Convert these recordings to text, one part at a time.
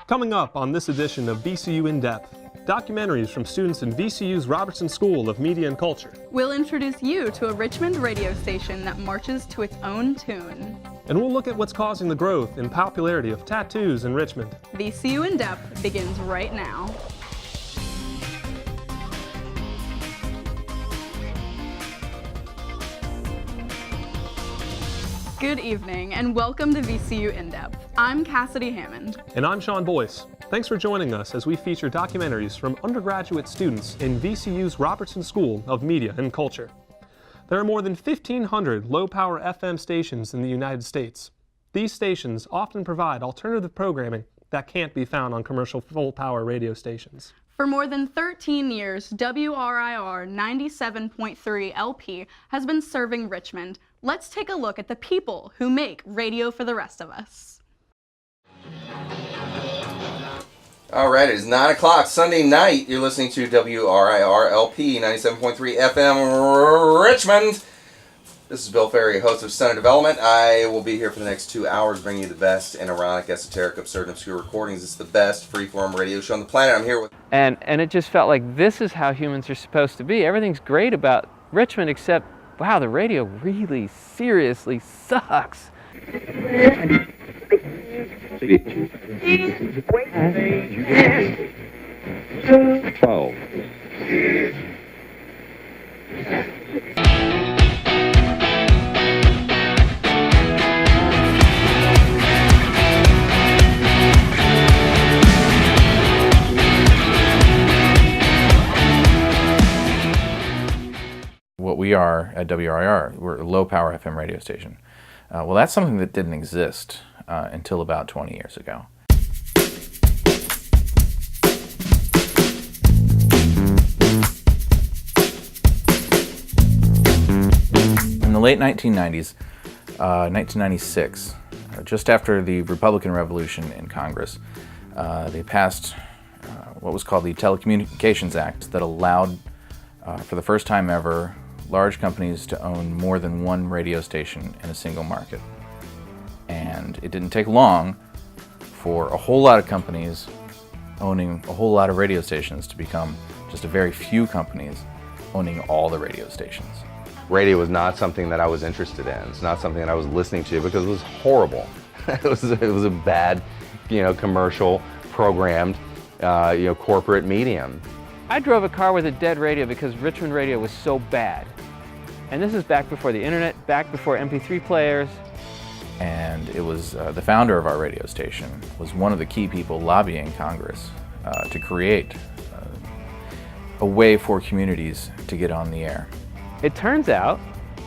Coming up on this edition of VCU In-Depth, documentaries from students in VCU's Robertson School of Media and Culture. We'll introduce you to a Richmond radio station that marches to its own tune. And we'll look at what's causing the growth and popularity of tattoos in Richmond. VCU In-Depth begins right now. Good evening and welcome to VCU In-Depth. I'm Cassidy Hammond. And I'm Sean Boyce. Thanks for joining us as we feature documentaries from undergraduate students in VCU's Robertson School of Media and Culture. There are more than 1,500 low-power FM stations in the United States. These stations often provide alternative programming that can't be found on commercial full-power radio stations. For more than 13 years, WRIR 97.3 LP has been serving Richmond. Let's take a look at the people who make radio for the rest of us. All right, it is 9 o'clock Sunday night. You're listening to WRIR LP 97.3 FM Richmond. This is Bill Ferry, host of Center Development. I will be here for the next 2 hours bringing you the best in ironic, esoteric, absurd, and obscure recordings. It's the best freeform radio show on the planet. I'm here with... And it just felt like this is how humans are supposed to be. Everything's great about Richmond except, wow, the radio really seriously sucks. 12. What we are at WRIR, we're a low-power FM radio station. Well, that's something that didn't exist until about 20 years ago. In the late 1990s, 1996, just after the Republican Revolution in Congress, they passed what was called the Telecommunications Act that allowed, for the first time ever, large companies to own more than one radio station in a single market. And it didn't take long for a whole lot of companies owning a whole lot of radio stations to become just a very few companies owning all the radio stations. Radio was not something that I was interested in. It's not something that I was listening to because it was horrible. it was a bad, commercial, programmed, corporate medium. I drove a car with a dead radio because Richmond radio was so bad. And this is back before the internet, back before MP3 players. And it was the founder of our radio station was one of the key people lobbying Congress to create a way for communities to get on the air. It turns out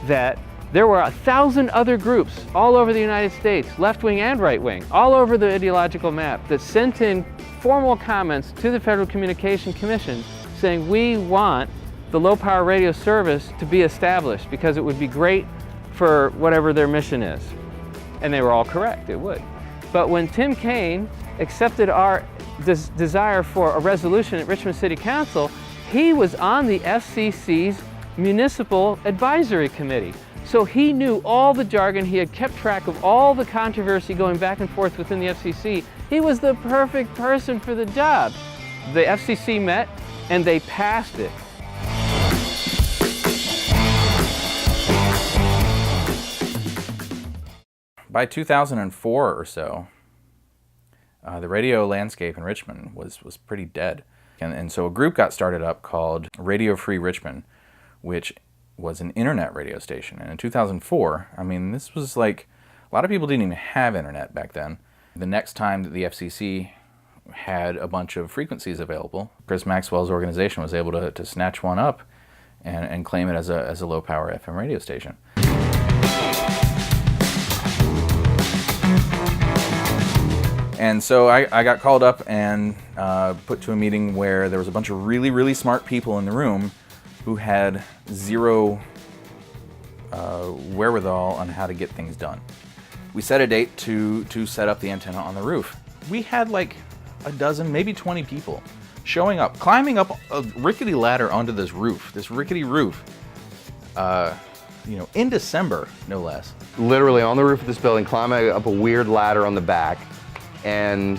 that there were 1,000 other groups all over the United States, left-wing and right-wing, all over the ideological map, that sent in formal comments to the Federal Communications Commission saying we want the low-power radio service to be established because it would be great for whatever their mission is. And they were all correct, it would. But when Tim Kaine accepted our desire for a resolution at Richmond City Council, he was on the FCC's Municipal Advisory Committee. So he knew all the jargon, he had kept track of all the controversy going back and forth within the FCC. He was the perfect person for the job. The FCC met and they passed it. By 2004 or so, the radio landscape in Richmond was pretty dead. And so a group got started up called Radio Free Richmond, which was an internet radio station. And in 2004, this was like, a lot of people didn't even have internet back then. The next time that the FCC had a bunch of frequencies available, Chris Maxwell's organization was able to snatch one up and claim it as a low-power FM radio station. And so I got called up and put to a meeting where there was a bunch of really, really smart people in the room who had zero wherewithal on how to get things done. We set a date to set up the antenna on the roof. We had like a dozen, maybe 20 people showing up, climbing up a rickety ladder onto this rickety roof, in December, no less. Literally on the roof of this building, climbing up a weird ladder on the back, and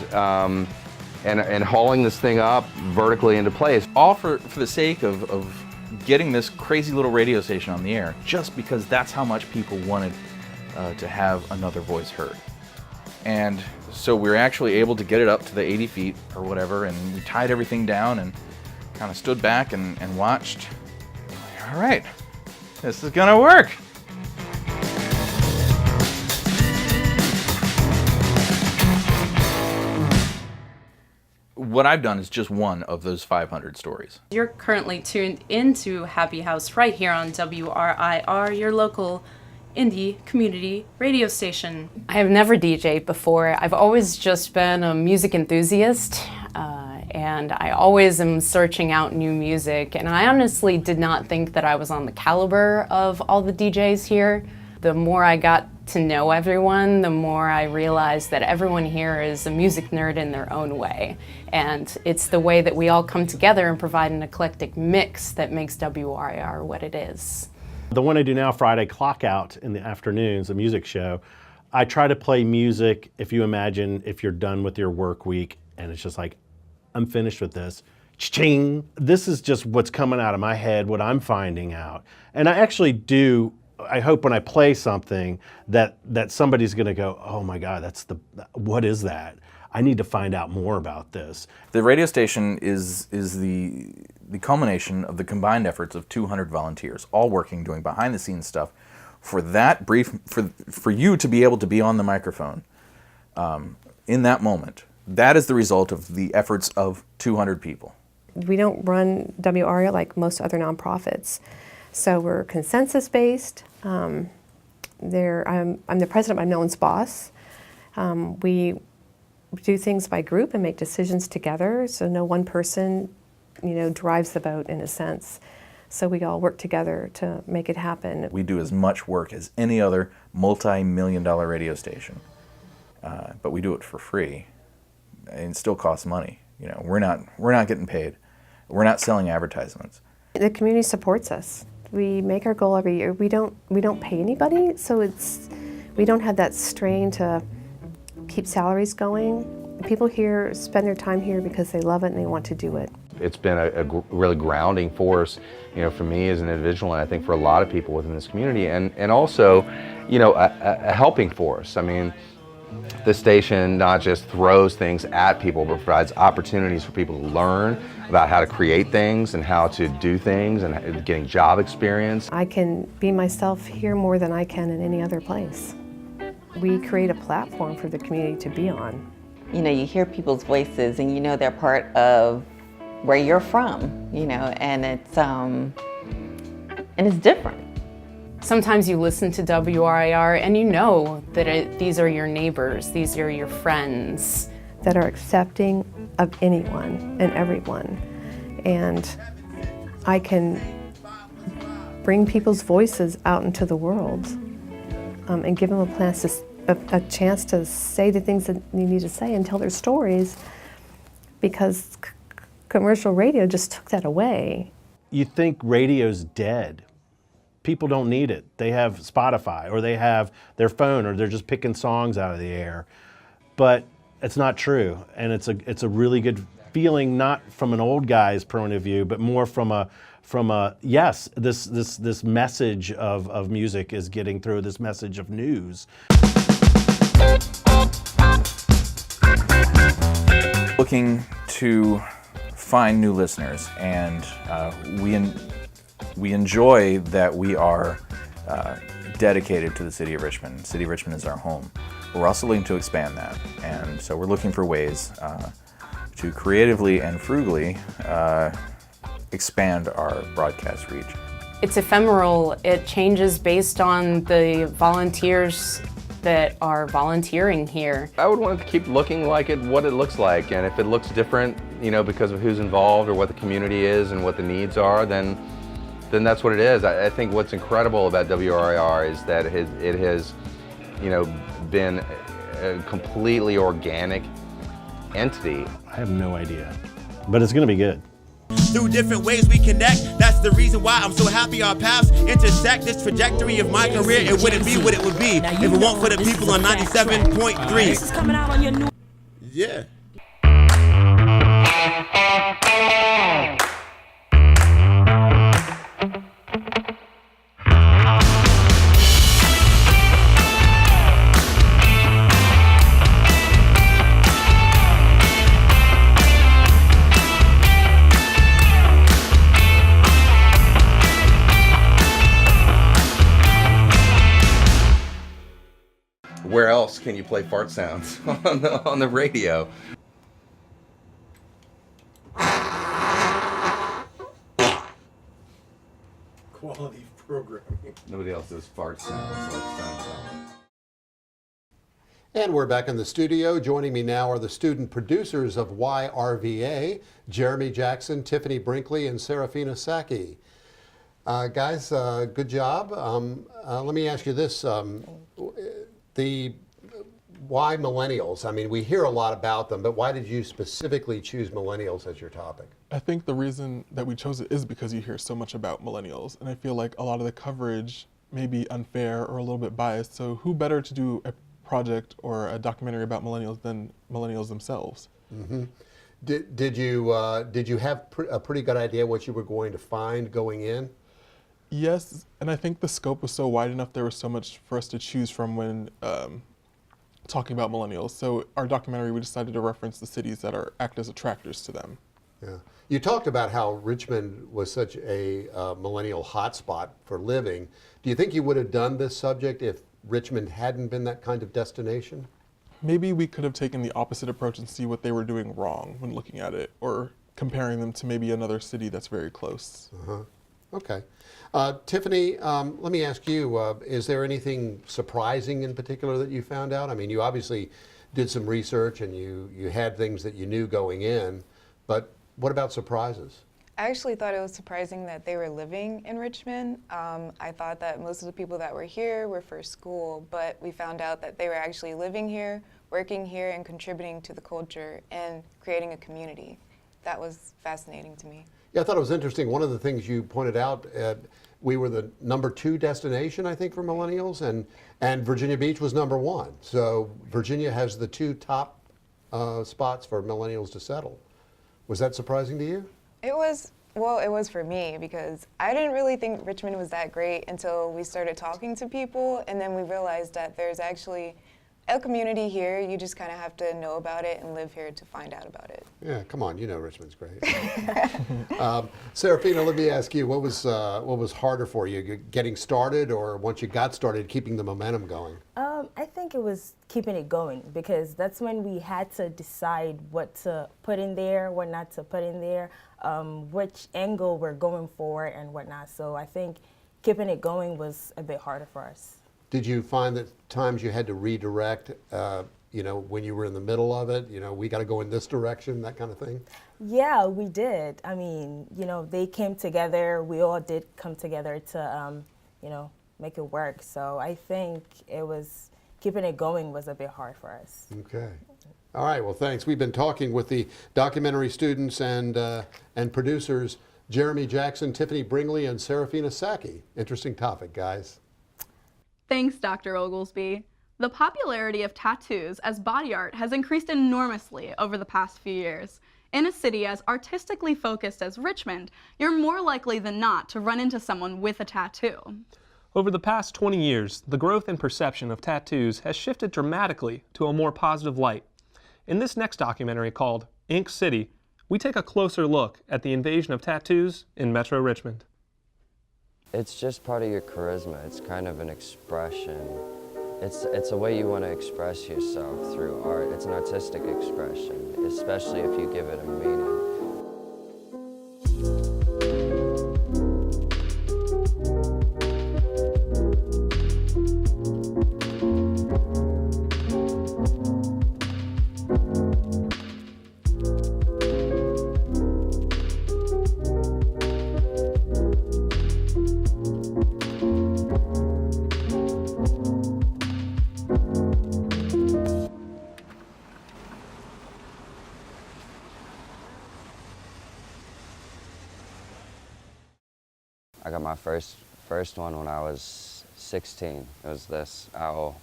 hauling this thing up vertically into place. All for the sake of getting this crazy little radio station on the air, just because that's how much people wanted to have another voice heard. And so we were actually able to get it up to the 80 feet or whatever, and we tied everything down and kind of stood back and watched. All right, this is gonna work. What I've done is just one of those 500 stories. You're currently tuned into Happy House right here on WRIR, your local indie community radio station. I have never DJed before. I've always just been a music enthusiast, and I always am searching out new music, and I honestly did not think that I was on the caliber of all the DJs here. The more I got to know everyone, the more I realized that everyone here is a music nerd in their own way. And it's the way that we all come together and provide an eclectic mix that makes WRIR what it is. The one I do now, Friday Clock Out in the afternoons, a music show, I try to play music, if you imagine, if you're done with your work week and it's just like, I'm finished with this. Ching! This is just what's coming out of my head, what I'm finding out. And I actually do, I hope when I play something that somebody's gonna go, oh my God, what is that? I need to find out more about this. The radio station is the culmination of the combined efforts of 200 volunteers, all working, doing behind the scenes stuff for that brief, for you to be able to be on the microphone in that moment. That is the result of the efforts of 200 people. We don't run WRIR like most other nonprofits. So we're consensus-based. I'm the president, I'm no one's boss. We do things by group and make decisions together, so no one person, drives the boat in a sense. So we all work together to make it happen. We do as much work as any other multi-million-dollar radio station, but we do it for free, and it still costs money. We're not getting paid. We're not selling advertisements. The community supports us. We make our goal every year. We don't pay anybody, so we don't have that strain to keep salaries going. People here spend their time here because they love it and they want to do it. It's been a really grounding force, for me as an individual, and I think for a lot of people within this community, and also, a helping force. I mean, the station not just throws things at people, but provides opportunities for people to learn about how to create things and how to do things and getting job experience. I can be myself here more than I can in any other place. We create a platform for the community to be on. You hear people's voices and they're part of where you're from, and it's different. Sometimes you listen to WRIR and you know that these are your neighbors, these are your friends. That are accepting of anyone and everyone. And I can bring people's voices out into the world and give them a chance to say the things that they need to say and tell their stories, because commercial radio just took that away. You think radio's dead. People don't need it. They have Spotify, or they have their phone, or they're just picking songs out of the air. But it's not true, and it's a really good feeling, not from an old guy's point of view, but more from a yes, this message of music is getting through, this message of news. Looking to find new listeners, and we enjoy that we are dedicated to the City of Richmond. The City of Richmond is our home. We're also looking to expand that, and so we're looking for ways to creatively and frugally expand our broadcast reach. It's ephemeral. It changes based on the volunteers that are volunteering here. I would want it to keep looking like what it looks like, and if it looks different, because of who's involved or what the community is and what the needs are, then that's what it is. I think what's incredible about WRIR is that it has been a completely organic entity. I have no idea, but it's going to be good. Through different ways we connect, that's the reason why I'm so happy our paths intersect. This trajectory of my career, it wouldn't be what it would be if it weren't for the people on 97.3. Yeah. Where else can you play fart sounds on the radio? Quality programming. Nobody else does fart sounds like Seinfeld. And we're back in the studio. Joining me now are the student producers of YRVA, Jeremy Jackson, Tiffany Brinkley, and Serafina Saki. Guys, good job. Let me ask you this. Why millennials? I mean, we hear a lot about them, but why did you specifically choose millennials as your topic? I think the reason that we chose it is because you hear so much about millennials, and I feel like a lot of the coverage may be unfair or a little bit biased, so who better to do a project or a documentary about millennials than millennials themselves? Mm-hmm. Did you have a pretty good idea what you were going to find going in? Yes, and I think the scope was so wide enough, there was so much for us to choose from when talking about millennials. So our documentary, we decided to reference the cities that act as attractors to them. Yeah. You talked about how Richmond was such a millennial hotspot for living. Do you think you would have done this subject if Richmond hadn't been that kind of destination? Maybe we could have taken the opposite approach and see what they were doing wrong when looking at it, or comparing them to maybe another city that's very close. Uh-huh. Okay. Tiffany, let me ask you, is there anything surprising in particular that you found out? I mean, you obviously did some research and you had things that you knew going in, but what about surprises? I actually thought it was surprising that they were living in Richmond. I thought that most of the people that were here were for school, but we found out that they were actually living here, working here, and contributing to the culture and creating a community. That was fascinating to me. Yeah, I thought it was interesting. One of the things you pointed out, we were the #2 destination, I think, for millennials, and Virginia Beach was #1. So Virginia has the 2 top spots for millennials to settle. Was that surprising to you? It was, well, it was for me because I didn't really think Richmond was that great until we started talking to people, and then we realized that there's actually a community here. You just kind of have to know about it and live here to find out about it. Yeah, come on, you know Richmond's great. Serafina, let me ask you, what was harder for you, getting started, or once you got started, keeping the momentum going? I think it was keeping it going because that's when we had to decide what to put in there, what not to put in there, which angle we're going for and whatnot. So I think keeping it going was a bit harder for us. Did you find that times you had to redirect, when you were in the middle of it, we got to go in this direction, that kind of thing? Yeah, we did. I mean, they came together. We all did come together to, make it work. So I think keeping it going was a bit hard for us. Okay. All right, well, thanks. We've been talking with the documentary students and producers, Jeremy Jackson, Tiffany Brinkley, and Serafina Saki. Interesting topic, guys. Thanks, Dr. Oglesby. The popularity of tattoos as body art has increased enormously over the past few years. In a city as artistically focused as Richmond, you're more likely than not to run into someone with a tattoo. Over the past 20 years, the growth and perception of tattoos has shifted dramatically to a more positive light. In this next documentary called Ink City, we take a closer look at the invasion of tattoos in Metro Richmond. It's just part of your charisma. It's kind of an expression. It's a way you want to express yourself through art. It's an artistic expression, especially if you give it a meaning. I got my first one when I was 16. It was this owl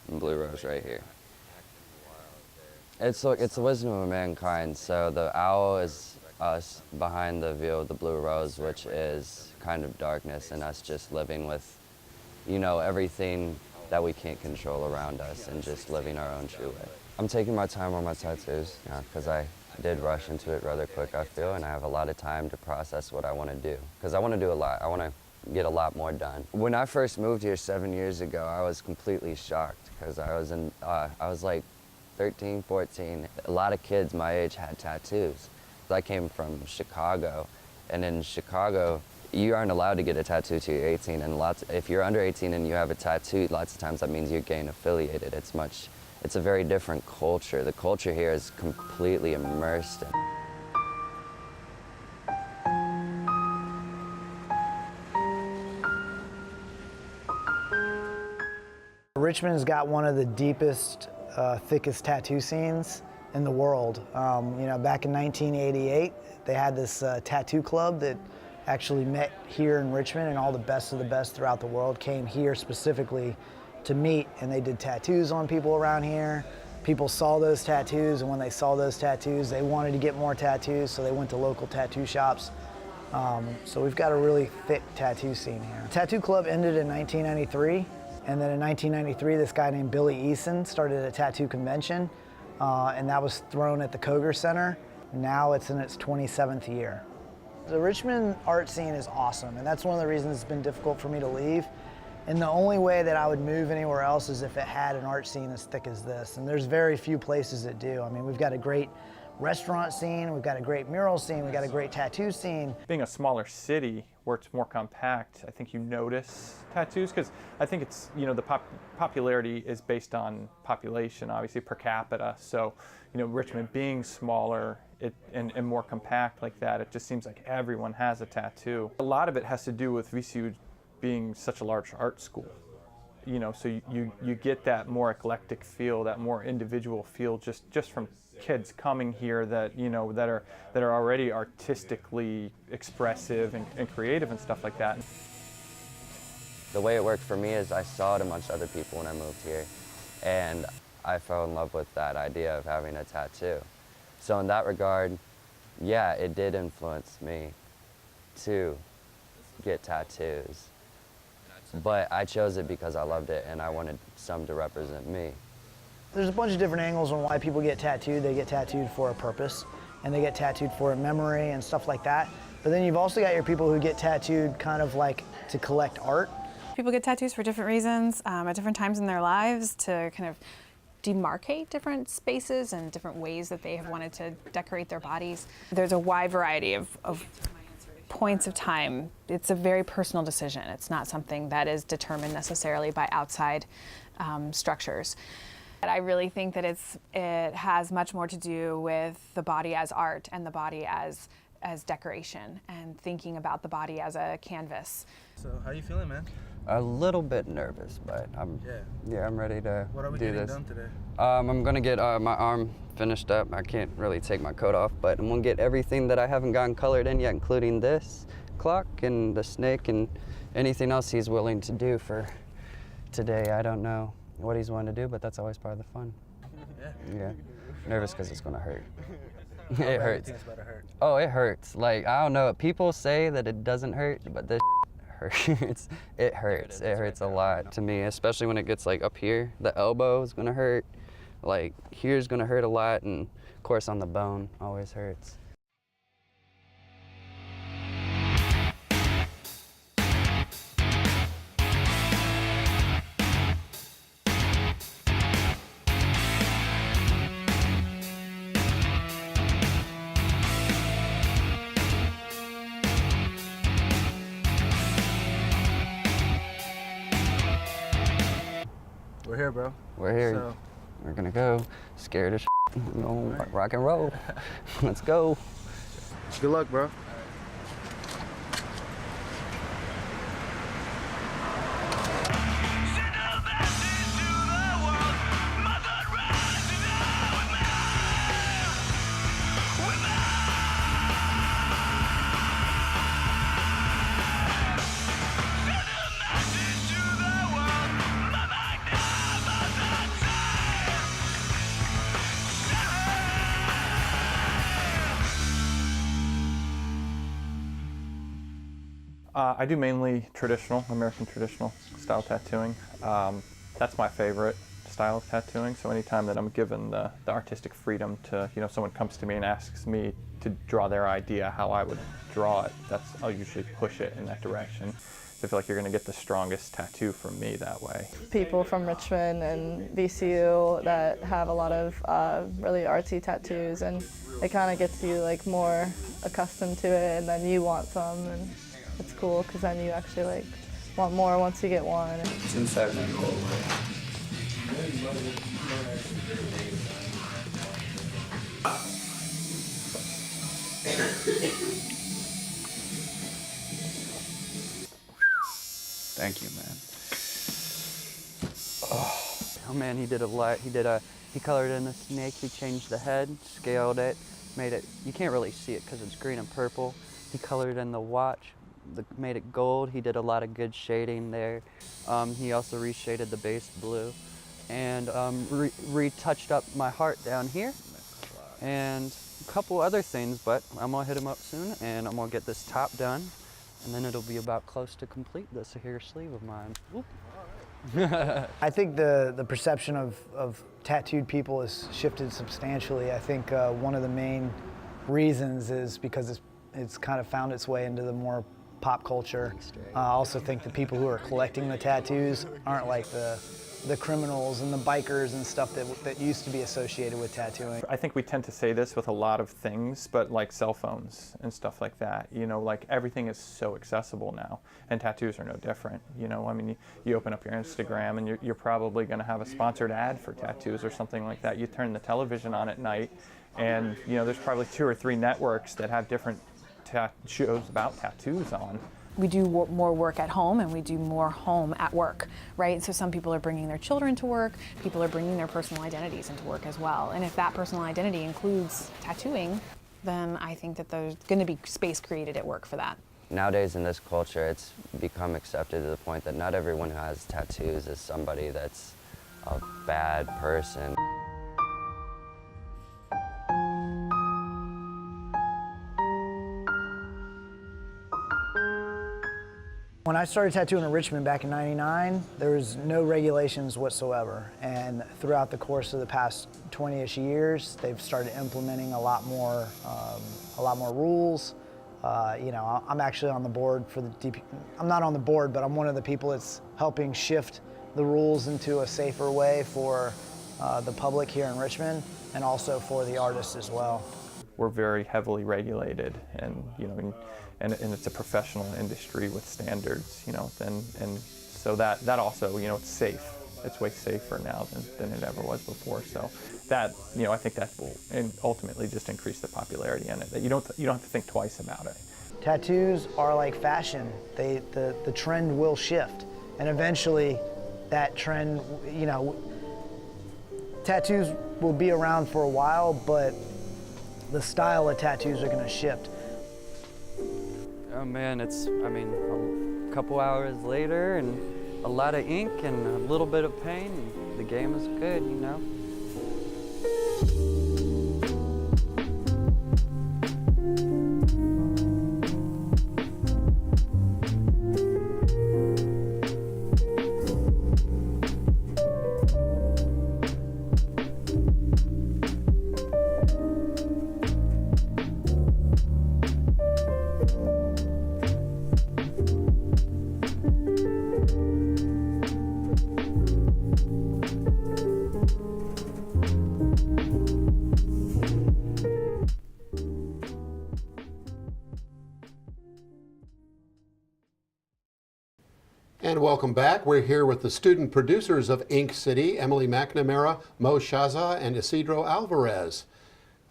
and blue rose right here. It's the wisdom of mankind. So the owl is us behind the view of the blue rose, which is kind of darkness, and us just living with, you know, everything that we can't control around us and just living our own true way. I'm taking my time on my tattoos because I did rush into it rather quick, I feel, and I have a lot of time to process what I want to do because I want to do a lot. I want to get a lot more done. When I first moved here 7 years ago, I was completely shocked because I was like 13, 14. A lot of kids my age had tattoos. I came from Chicago, and in Chicago, you aren't allowed to get a tattoo till you're 18, and if you're under 18 and you have a tattoo, lots of times that means you're gang affiliated. It's a very different culture. The culture here is completely immersed in. Richmond's got one of the deepest, thickest tattoo scenes in the world. You know, back in 1988, they had this tattoo club that actually met here in Richmond, and all the best of the best throughout the world came here specifically to meet, and they did tattoos on people around here. People saw those tattoos, and when they saw those tattoos, they wanted to get more tattoos, so they went to local tattoo shops. So we've got a really thick tattoo scene here. Tattoo Club ended in 1993, and then in 1993, this guy named Billy Eason started a tattoo convention, and that was thrown at the Koger Center. Now it's in its 27th year. The Richmond art scene is awesome, and that's one of the reasons it's been difficult for me to leave. And the only way that I would move anywhere else is if it had an art scene as thick as this, and there's very few places that do. I mean, we've got a great restaurant scene, we've got a great mural scene, we've got a great tattoo scene. Being a smaller city where it's more compact, I think you notice tattoos, because I think it's, you know, the popularity is based on population, obviously per capita. So, you know, Richmond being smaller and more compact like that, it just seems like everyone has a tattoo. A lot of it has to do with VCU being such a large art school. You know, so you get that more eclectic feel, that more individual feel just from kids coming here that, you know, that are already artistically expressive and creative and stuff like that. The way it worked for me is I saw it amongst other people when I moved here, and I fell in love with that idea of having a tattoo. So in that regard, yeah, it did influence me to get tattoos. But I chose it because I loved it and I wanted some to represent me. There's a bunch of different angles on why people get tattooed. They get tattooed for a purpose, and they get tattooed for a memory and stuff like that. But then you've also got your people who get tattooed kind of like to collect art. People get tattoos for different reasons, at different times in their lives, to kind of demarcate different spaces and different ways that they have wanted to decorate their bodies. There's a wide variety of points of time. It's a very personal decision. It's not something that is determined necessarily by outside structures. I really think that it has much more to do with the body as art and the body as decoration, and thinking about the body as a canvas. So how you feeling, man? A little bit nervous, but I'm ready to What are we do getting this. done today? I'm gonna get my arm finished up. I can't really take my coat off, but I'm gonna get everything that I haven't gotten colored in yet, including this clock and the snake and anything else he's willing to do for today. I don't know what he's willing to do, but that's always part of the fun. Yeah. Nervous because it's gonna hurt. It hurts. Oh, it hurts. Like, I don't know. People say that it doesn't hurt, but this hurts. It hurts. It hurts a lot to me, especially when it gets like up here. The elbow is gonna hurt. Like, here's gonna hurt a lot, and of course on the bone always hurts. We're here, bro. We're here. So, We're gonna go. Scared as We're gonna rock and roll. Let's go. good luck, bro. I do mainly traditional, American traditional style tattooing. That's my favorite style of tattooing. So anytime that I'm given the artistic freedom to, someone comes to me and asks me to draw their idea how I would draw it, I'll usually push it in that direction. So I feel like you're going to get the strongest tattoo from me that way. People from Richmond and VCU that have a lot of really artsy tattoos, and it kind of gets you like more accustomed to it, and then you want some, and it's cool because then you actually like want more once you get one. It's inside my cold. Thank you, man. Oh man, he did a lot. He colored in the snake. He changed the head, scaled it, made it. You can't really see it because it's green and purple. He colored in the watch, made it gold. He did a lot of good shading there. He also reshaded the base blue, and retouched up my heart down here, and a couple other things. But I'm gonna hit him up soon, and I'm gonna get this top done. And then it'll be about close to complete this here sleeve of mine. I think the perception of tattooed people has shifted substantially. I think one of the main reasons is because it's kind of found its way into the more pop culture. I also think the people who are collecting the tattoos aren't like the criminals and the bikers and stuff that used to be associated with tattooing. I think we tend to say this with a lot of things, but like cell phones and stuff like that, like everything is so accessible now, and tattoos are no different. I mean, you open up your Instagram and you're probably going to have a sponsored ad for tattoos or something like that. You turn the television on at night, and there's probably 2 or 3 networks that have different shows about tattoos on. We do more work at home, and we do more home at work, right? So some people are bringing their children to work, people are bringing their personal identities into work as well. And if that personal identity includes tattooing, then I think that there's going to be space created at work for that. Nowadays in this culture, it's become accepted to the point that not everyone who has tattoos is somebody that's a bad person. When I started tattooing in Richmond back in '99, there was no regulations whatsoever. And throughout the course of the past 20-ish years, they've started implementing a lot more rules. I'm actually on the board for the DP. I'm not on the board, but I'm one of the people that's helping shift the rules into a safer way for the public here in Richmond, and also for the artists as well. We're very heavily regulated, and and it's a professional industry with standards, and so that also, it's safe. It's way safer now than it ever was before. So that, I think that will ultimately just increase the popularity in it. That you don't have to think twice about it. Tattoos are like fashion. The trend will shift, and eventually that trend, tattoos will be around for a while, but the style of tattoos are going to shift. Oh man, a couple hours later and a lot of ink and a little bit of pain, and the game is good, And welcome back. We're here with the student producers of Ink City, Emily McNamara, Mo Shaza, and Isidro Alvarez.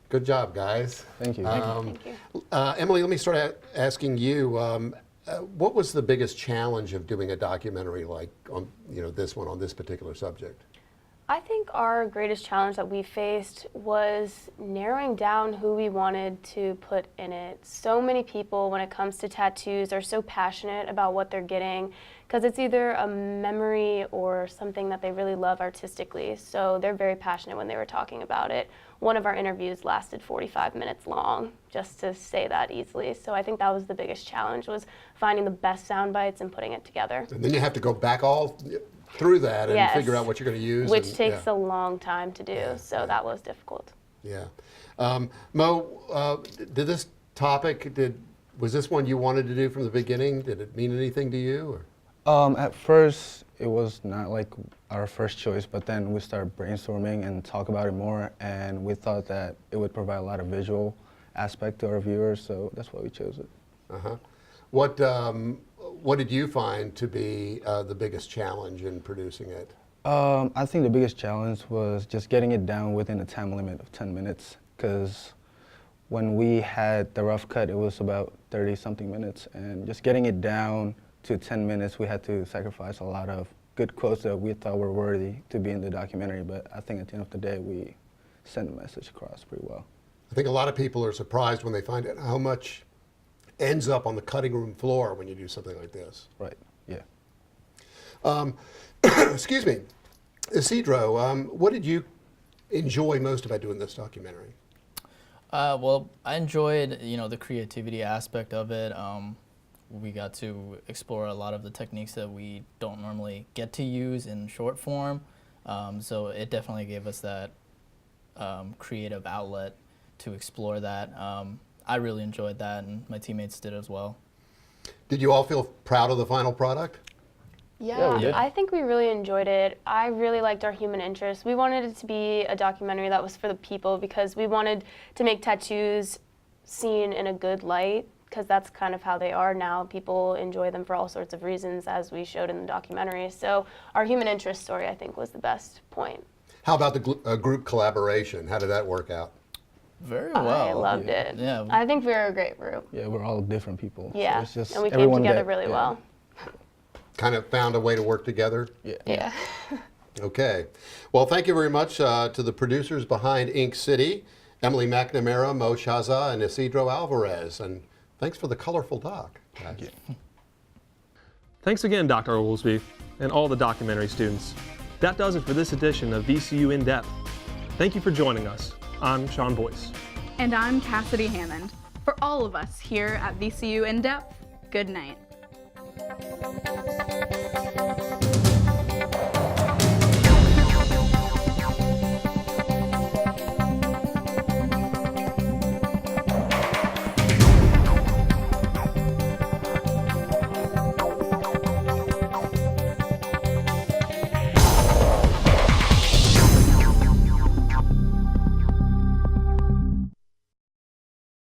Good job, guys. Thank you. Thank you. Emily, let me start asking you, what was the biggest challenge of doing a documentary like on, this one, on this particular subject? I think our greatest challenge that we faced was narrowing down who we wanted to put in it. So many people, when it comes to tattoos, are so passionate about what they're getting because it's either a memory or something that they really love artistically. So they're very passionate when they were talking about it. One of our interviews lasted 45 minutes long, just to say that easily. So I think that was the biggest challenge, was finding the best sound bites and putting it together. And then you have to go back all through that and Yes. figure out what you're going to use. Which and, takes yeah. a long time to do, so that was difficult. Yeah. Mo, did this topic, was this one you wanted to do from the beginning? Did it mean anything to you? Or? At first, it was not like our first choice, but then we started brainstorming and talk about it more, and we thought that it would provide a lot of visual aspect to our viewers, so that's why we chose it. Uh-huh. What did you find to be the biggest challenge in producing it? I think the biggest challenge was just getting it down within a time limit of 10 minutes, because when we had the rough cut, it was about 30-something minutes, and just getting it down to 10 minutes, we had to sacrifice a lot of good quotes that we thought were worthy to be in the documentary, but I think at the end of the day, we sent the message across pretty well. I think a lot of people are surprised when they find out how much ends up on the cutting room floor when you do something like this. Right, yeah. Excuse me. Isidro, what did you enjoy most about doing this documentary? Well, I enjoyed, the creativity aspect of it. We got to explore a lot of the techniques that we don't normally get to use in short form. So it definitely gave us that creative outlet to explore that. I really enjoyed that, and my teammates did as well. Did you all feel proud of the final product? Yeah, I think we really enjoyed it. I really liked our human interest. We wanted it to be a documentary that was for the people because we wanted to make tattoos seen in a good light, because that's kind of how they are now. People enjoy them for all sorts of reasons, as we showed in the documentary. So our human interest story, I think, was the best point. How about the group collaboration? How did that work out? Very well. I loved it. Yeah. I think we were a great group. Yeah, we're all different people. Yeah, so it's just and we came together really well. Kind of found a way to work together? Yeah. Okay. Well, thank you very much to the producers behind Ink City, Emily McNamara, Mo Shaza, and Isidro Alvarez. And thanks for the colorful doc. Thank you. Thanks again, Dr. Oglesby, and all the documentary students. That does it for this edition of VCU In Depth. Thank you for joining us. I'm Sean Boyce. And I'm Cassidy Hammond. For all of us here at VCU In Depth, good night.